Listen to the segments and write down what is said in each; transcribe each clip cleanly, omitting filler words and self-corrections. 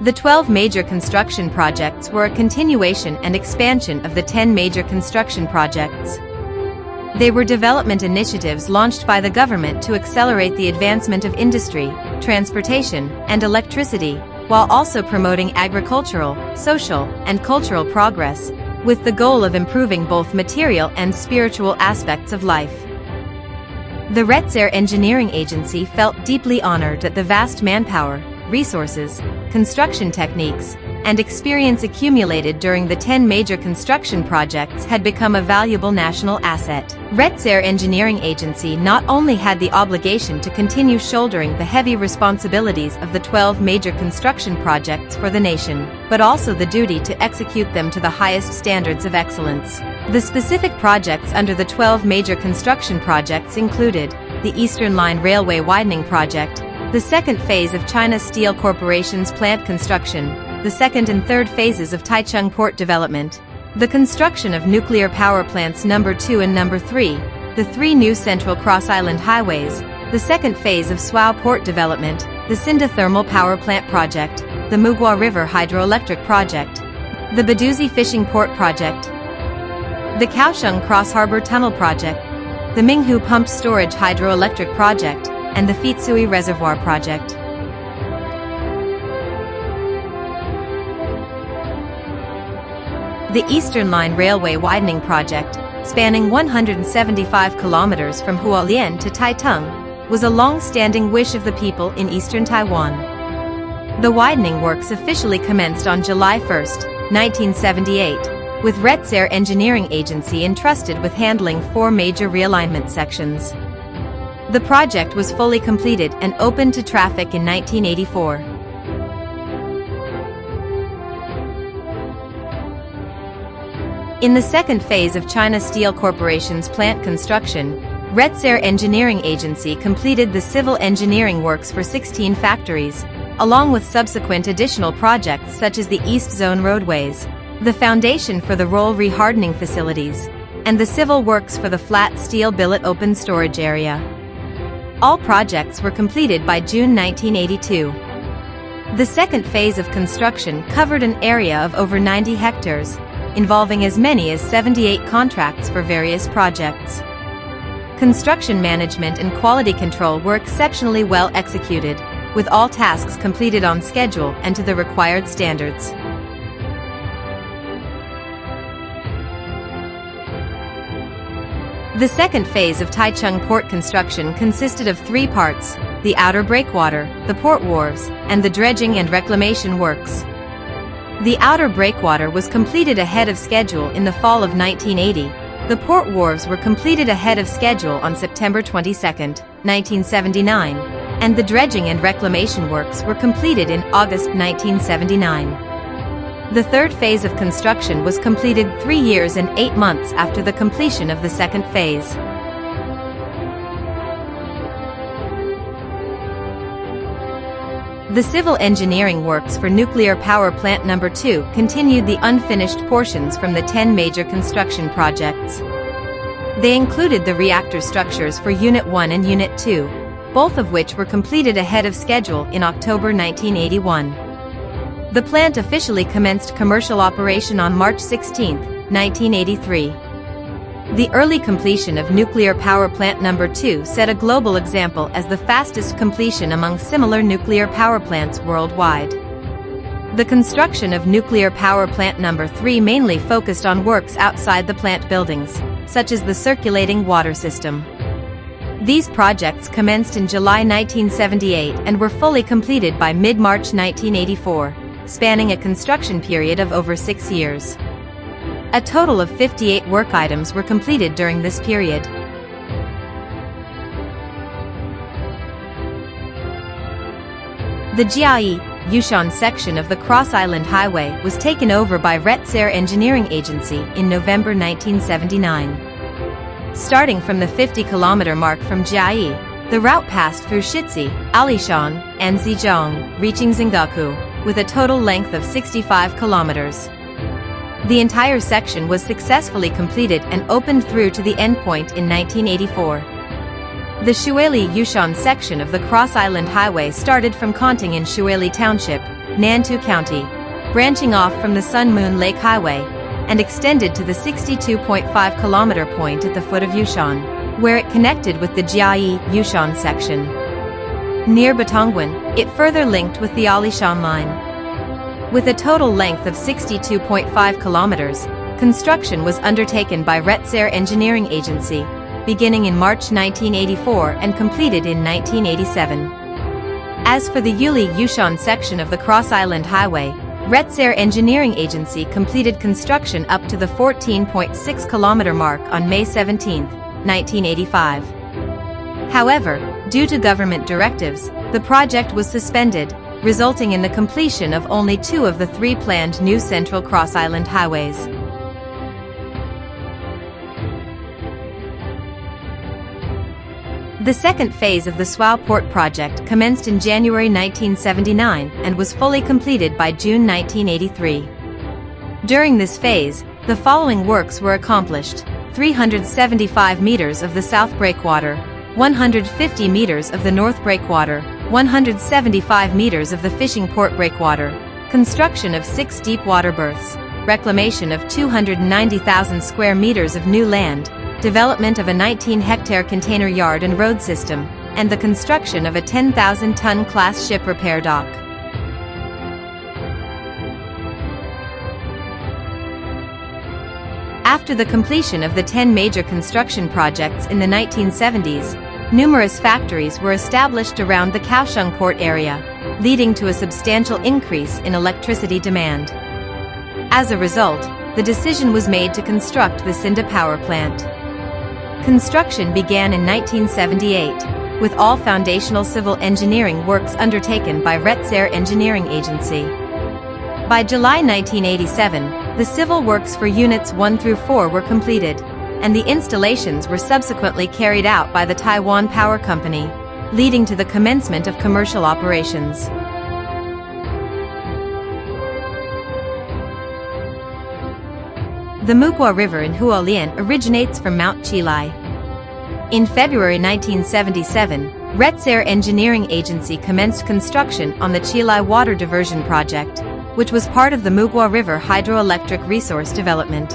The 12 major construction projects were a continuation and expansion of the 10 major construction projects. They were development initiatives launched by the government to accelerate the advancement of industry, transportation, and electricity, while also promoting agricultural, social, and cultural progress, with the goal of improving both material and spiritual aspects of life. The Retzer Engineering Agency felt deeply honored that the vast manpower, resources, construction techniques, and experience accumulated during the 10 major construction projects had become a valuable national asset. Retzer Engineering Agency not only had the obligation to continue shouldering the heavy responsibilities of the 12 major construction projects for the nation, but also the duty to execute them to the highest standards of excellence. The specific projects under the 12 major construction projects included the Eastern Line Railway Widening Project, the second phase of China Steel Corporation's plant construction, the second and third phases of Taichung Port development, the construction of nuclear power plants number 2 and number 3, the 3 new Central Cross Island highways, the second phase of Swao Port development, the Sinda Thermal Power Plant project, the Mugua River Hydroelectric project, the Baduzi Fishing Port project, the Kaohsiung Cross Harbor Tunnel project, the Minghu Pumped Storage Hydroelectric project, and the Fitsui Reservoir project. The Eastern Line Railway Widening Project, spanning 175 kilometers from Hualien to Taitung, was a long-standing wish of the people in eastern Taiwan. The widening works officially commenced on July 1, 1978, with Retzer Engineering Agency entrusted with handling 4 major realignment sections. The project was fully completed and opened to traffic in 1984. In the second phase of China Steel Corporation's plant construction, Retzer Engineering Agency completed the civil engineering works for 16 factories, along with subsequent additional projects such as the East Zone roadways, the foundation for the roll rehardening facilities, and the civil works for the flat steel billet open storage area. All projects were completed by June 1982. The second phase of construction covered an area of over 90 hectares, involving as many as 78 contracts for various projects. Construction management and quality control were exceptionally well executed, with all tasks completed on schedule and to the required standards. The second phase of Taichung Port construction consisted of 3 parts: the outer breakwater, the port wharves, and the dredging and reclamation works. The outer breakwater was completed ahead of schedule in the fall of 1980. The port wharves were completed ahead of schedule on September 22, 1979, and the dredging and reclamation works were completed in August 1979. The third phase of construction was completed 3 years and 8 months after the completion of the second phase. The civil engineering works for nuclear power plant number 2 continued the unfinished portions from the 10 major construction projects. They included the reactor structures for Unit 1 and Unit 2, both of which were completed ahead of schedule in October 1981. The plant officially commenced commercial operation on March 16, 1983. The early completion of nuclear power plant number 2 set a global example as the fastest completion among similar nuclear power plants worldwide. The construction of nuclear power plant number 3 mainly focused on works outside the plant buildings, such as the circulating water system. These projects commenced in July 1978 and were fully completed by mid-March 1984, spanning a construction period of over 6 years. A total of 58 work items were completed during this period. The Jiayi, Yushan section of the Cross Island Highway was taken over by Retzer Engineering Agency in November 1979. Starting from the 50-kilometer mark from Jiayi, the route passed through Shitsi, Alishan, and Zhejiang, reaching Xingaku, with a total length of 65 kilometers. The entire section was successfully completed and opened through to the endpoint in 1984. The Shuili-Yushan section of the Cross Island Highway started from Konting in Shuili Township, Nantou County, branching off from the Sun Moon Lake Highway, and extended to the 62.5-kilometer point at the foot of Yushan, where it connected with the Jiayi-Yushan section. Near Batongguan, it further linked with the Alishan line. With a total length of 62.5 kilometers, construction was undertaken by Retsair Engineering Agency, beginning in March 1984 and completed in 1987. As for the Yuli-Yushan section of the Cross Island Highway, Retsair Engineering Agency completed construction up to the 14.6-kilometer mark on May 17, 1985. However, due to government directives, the project was suspended, resulting in the completion of only 2 of the 3 planned new Central Cross Island highways. The second phase of the Swao Port project commenced in January 1979 and was fully completed by June 1983. During this phase, the following works were accomplished: 375 meters of the South Breakwater, 150 meters of the North Breakwater, 175 meters of the Fishing Port Breakwater, construction of 6 deep water berths, reclamation of 290,000 square meters of new land, development of a 19-hectare container yard and road system, and the construction of a 10,000-ton class ship repair dock. After the completion of the 10 major construction projects in the 1970s, numerous factories were established around the Kaohsiung port area, leading to a substantial increase in electricity demand. As a result, the decision was made to construct the Sinda power plant. Construction began in 1978, with all foundational civil engineering works undertaken by Retsair Engineering Agency. By July 1987, the civil works for Units 1 through 4 were completed, and the installations were subsequently carried out by the Taiwan Power Company, leading to the commencement of commercial operations. The Mugua River in Hualien originates from Mount Chilai. In February 1977, Retsair Engineering Agency commenced construction on the Chilai Water Diversion Project, which was part of the Mugua River Hydroelectric Resource Development.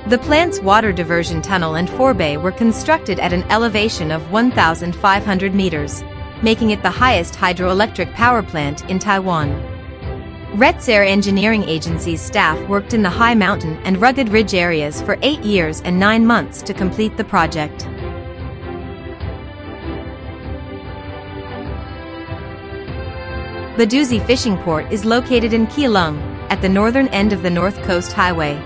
The plant's water diversion tunnel and forebay were constructed at an elevation of 1,500 meters, making it the highest hydroelectric power plant in Taiwan. Retsair Engineering Agency's staff worked in the high mountain and rugged ridge areas for 8 years and 9 months to complete the project. Baduzi Fishing Port is located in Keelung, at the northern end of the North Coast Highway.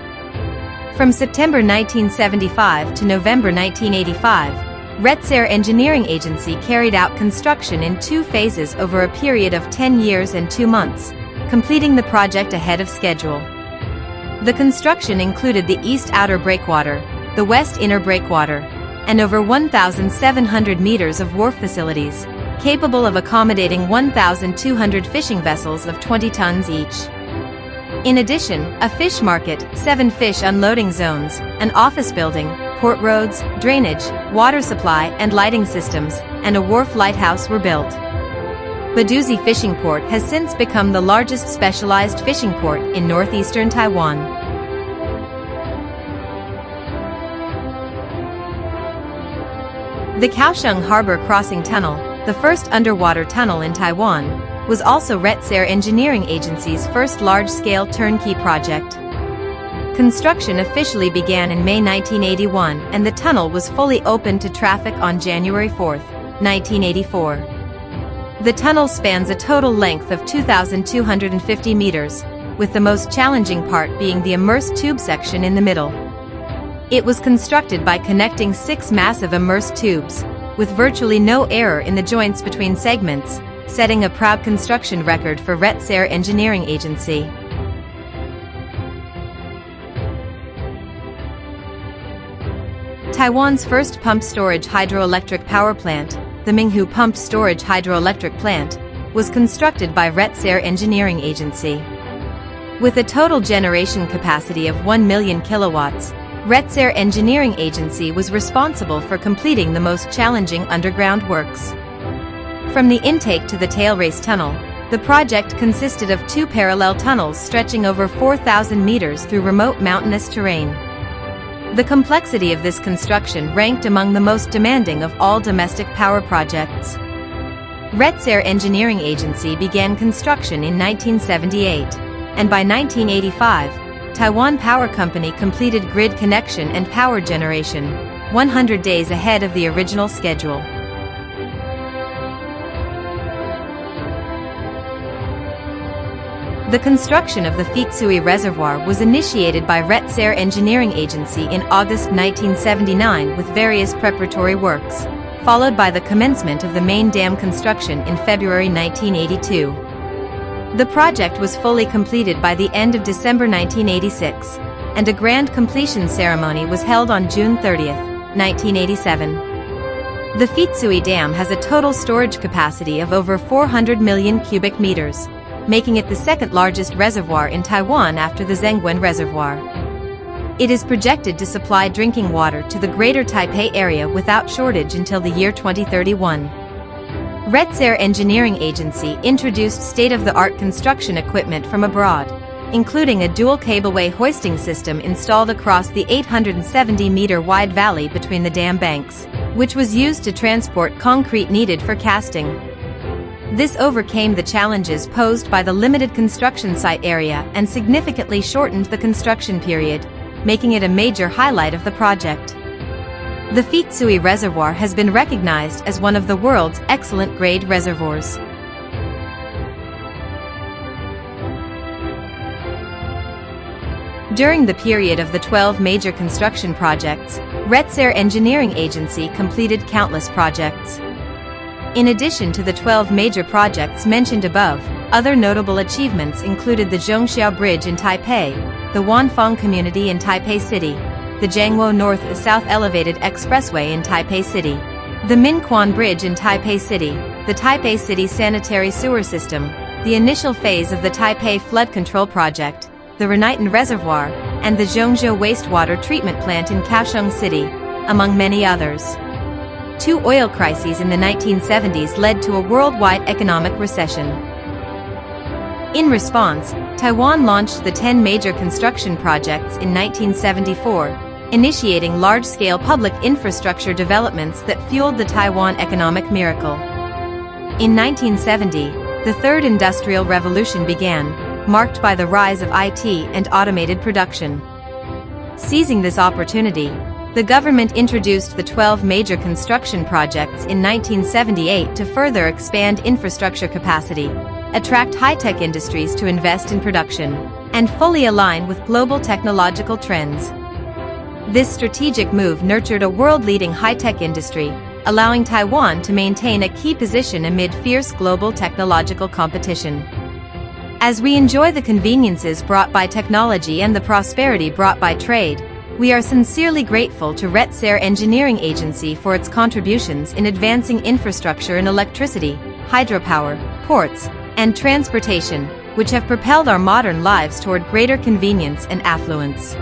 From September 1975 to November 1985, Retsair Engineering Agency carried out construction in 2 phases over a period of 10 years and 2 months, completing the project ahead of schedule. The construction included the East Outer Breakwater, the West Inner Breakwater, and over 1,700 meters of wharf facilities, capable of accommodating 1,200 fishing vessels of 20 tons each. In addition, a fish market, 7 fish unloading zones, an office building, port roads, drainage, water supply and lighting systems, and a wharf lighthouse were built. Baduzi Fishing Port has since become the largest specialized fishing port in northeastern Taiwan. The Kaohsiung Harbor Crossing Tunnel, the first underwater tunnel in Taiwan, was also Retsair Engineering Agency's first large-scale turnkey project. Construction officially began in May 1981 and the tunnel was fully opened to traffic on January 4, 1984. The tunnel spans a total length of 2,250 meters, with the most challenging part being the immersed tube section in the middle. It was constructed by connecting 6 massive immersed tubes, with virtually no error in the joints between segments, setting a proud construction record for Retsair Engineering Agency. Taiwan's first pumped storage hydroelectric power plant, the Minghu Pumped Storage Hydroelectric Plant, was constructed by Retsair Engineering Agency. With a total generation capacity of 1 million kilowatts, Retzer Engineering Agency was responsible for completing the most challenging underground works. From the intake to the tailrace tunnel, the project consisted of 2 parallel tunnels stretching over 4,000 meters through remote mountainous terrain. The complexity of this construction ranked among the most demanding of all domestic power projects. Retzer Engineering Agency began construction in 1978, and by 1985, Taiwan Power Company completed grid connection and power generation, 100 days ahead of the original schedule. The construction of the Fitsui Reservoir was initiated by Retzer Engineering Agency in August 1979 with various preparatory works, followed by the commencement of the main dam construction in February 1982. The project was fully completed by the end of December 1986, and a grand completion ceremony was held on June 30, 1987. The Fitsui Dam has a total storage capacity of over 400 million cubic meters, making it the second largest reservoir in Taiwan after the Zhengyuan Reservoir. It is projected to supply drinking water to the Greater Taipei area without shortage until the year 2031. Retzer Engineering Agency introduced state-of-the-art construction equipment from abroad, including a dual cableway hoisting system installed across the 870-meter-wide valley between the dam banks, which was used to transport concrete needed for casting. This overcame the challenges posed by the limited construction site area and significantly shortened the construction period, making it a major highlight of the project. The Fitsui Reservoir has been recognized as one of the world's excellent grade reservoirs. During the period of the 12 major construction projects, Retzer Engineering Agency completed countless projects. In addition to the 12 major projects mentioned above, other notable achievements included the Zhongxiao Bridge in Taipei, the Wanfang Community in Taipei City, the Jiangwo North-South Elevated Expressway in Taipei City, the Minquan Bridge in Taipei City, the Taipei City Sanitary Sewer System, the initial phase of the Taipei Flood Control Project, the Renaitan Reservoir, and the Zhongzhou Wastewater Treatment Plant in Kaohsiung City, among many others. 2 oil crises in the 1970s led to a worldwide economic recession. In response, Taiwan launched the 10 major construction projects in 1974, initiating large-scale public infrastructure developments that fueled the Taiwan economic miracle. In 1970, the Third Industrial Revolution began, marked by the rise of IT and automated production. Seizing this opportunity, the government introduced the 12 major construction projects in 1978 to further expand infrastructure capacity, attract high-tech industries to invest in production, and fully align with global technological trends. This strategic move nurtured a world-leading high-tech industry, allowing Taiwan to maintain a key position amid fierce global technological competition. As we enjoy the conveniences brought by technology and the prosperity brought by trade, we are sincerely grateful to Retzer Engineering Agency for its contributions in advancing infrastructure in electricity, hydropower, ports, and transportation, which have propelled our modern lives toward greater convenience and affluence.